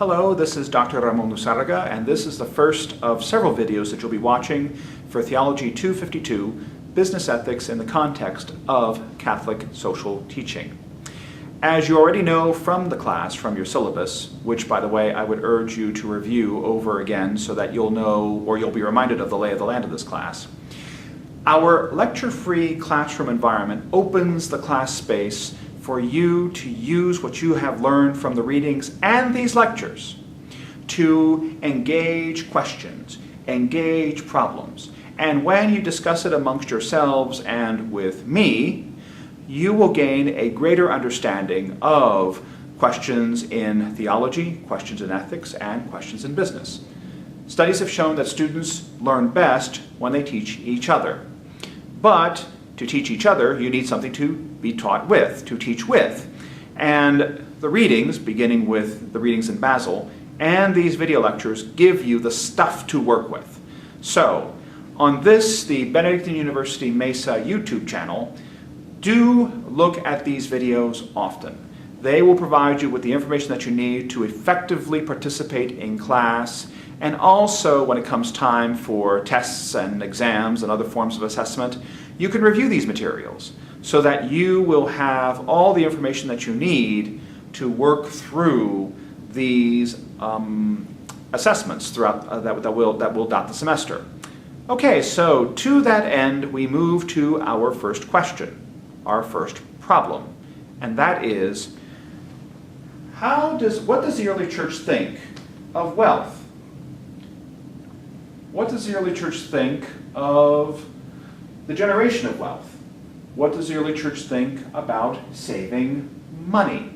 Hello, this is Dr. Ramon Lusarga, and this is the first of several videos that you'll be watching for Theology 252, Business Ethics in the Context of Catholic Social Teaching. As you already know from the class, from your syllabus, which by the way I would urge you to review over again so that you'll know or you'll be reminded of the lay of the land of this class, our lecture-free classroom environment opens the class space for you to use what you have learned from the readings and these lectures to engage questions, engage problems. And when you discuss it amongst yourselves and with me, you will gain a greater understanding of questions in theology, questions in ethics, and questions in business. Studies have shown that students learn best when they teach each other. But to teach each other, you need something to be taught with, to teach with. And the readings, beginning with the readings in Basil, and these video lectures give you the stuff to work with. So, on this, the Benedictine University Mesa YouTube channel, do look at these videos often. They will provide you with the information that you need to effectively participate in class, and also when it comes time for tests and exams and other forms of assessment, you can review these materials so that you will have all the information that you need to work through these assessments throughout that will dot the semester. Okay, so to that end, we move to our first question, our first problem, and that is, what does the early church think of wealth? What does the early church think of the generation of wealth? What does the early church think about saving money?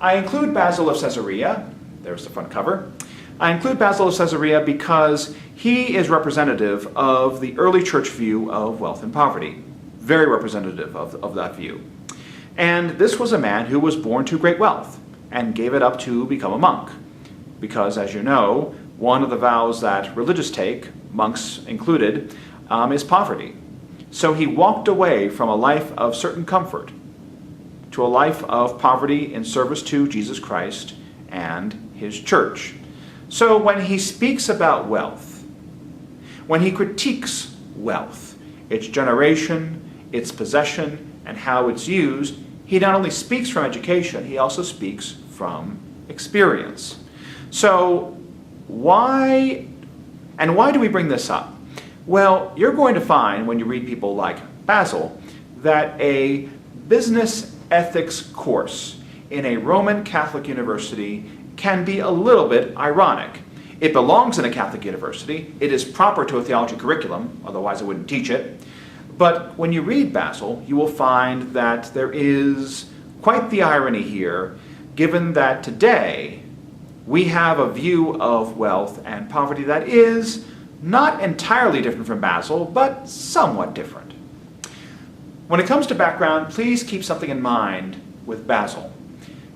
I include Basil of Caesarea. There's the front cover. I include Basil of Caesarea because he is representative of the early church view of wealth and poverty. Very representative of that view. And this was a man who was born to great wealth and gave it up to become a monk. Because, as you know, one of the vows that religious take, monks included, is poverty. So he walked away from a life of certain comfort to a life of poverty in service to Jesus Christ and his church. So when he speaks about wealth, when he critiques wealth, its generation, its possession, and how it's used, he not only speaks from education, he also speaks from experience. So why do we bring this up? Well, you're going to find when you read people like Basil that a business ethics course in a Roman Catholic university can be a little bit ironic. It belongs in a Catholic university. It is proper to a theology curriculum, otherwise I wouldn't teach it. But when you read Basil, you will find that there is quite the irony here, given that today we have a view of wealth and poverty that is not entirely different from Basil, but somewhat different. When it comes to background, please keep something in mind with Basil.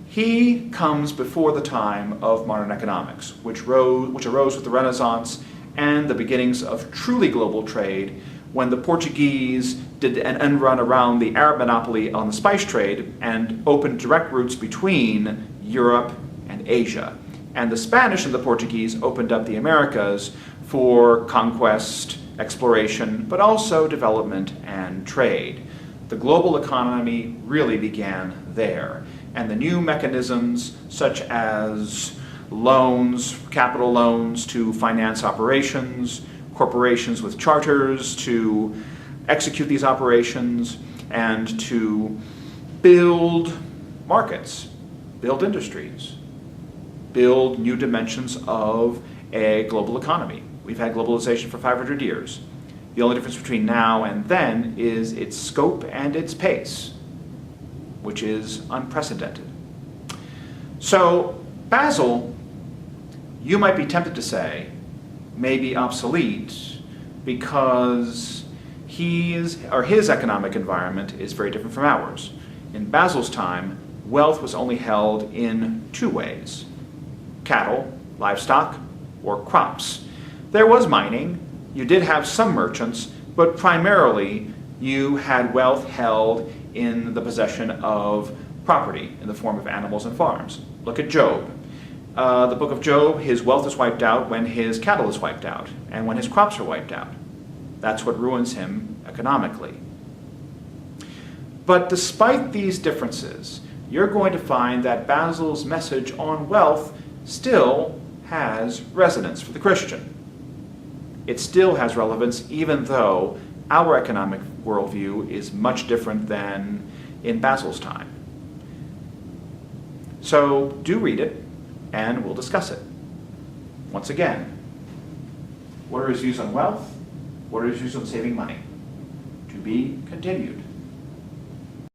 He comes before the time of modern economics, which arose with the Renaissance and the beginnings of truly global trade, when the Portuguese did an end run around the Arab monopoly on the spice trade and opened direct routes between Europe and Asia. And the Spanish and the Portuguese opened up the Americas for conquest, exploration, but also development and trade. The global economy really began there. And the new mechanisms such as loans, capital loans to finance operations, corporations with charters to execute these operations, and to build markets, build industries, build new dimensions of a global economy. We've had globalization for 500 years. The only difference between now and then is its scope and its pace, which is unprecedented. So Basil, you might be tempted to say, may be obsolete because his economic environment is very different from ours. In Basil's time, wealth was only held in two ways: cattle, livestock, or crops. There was mining, you did have some merchants, but primarily you had wealth held in the possession of property in the form of animals and farms. Look at Job. The book of Job, his wealth is wiped out when his cattle is wiped out and when his crops are wiped out. That's what ruins him economically. But despite these differences, you're going to find that Basil's message on wealth still has resonance for the Christian. It still has relevance even though our economic worldview is much different than in Basil's time. So do read it, and we'll discuss it. Once again, what are his views on wealth? What are his views on saving money? To be continued.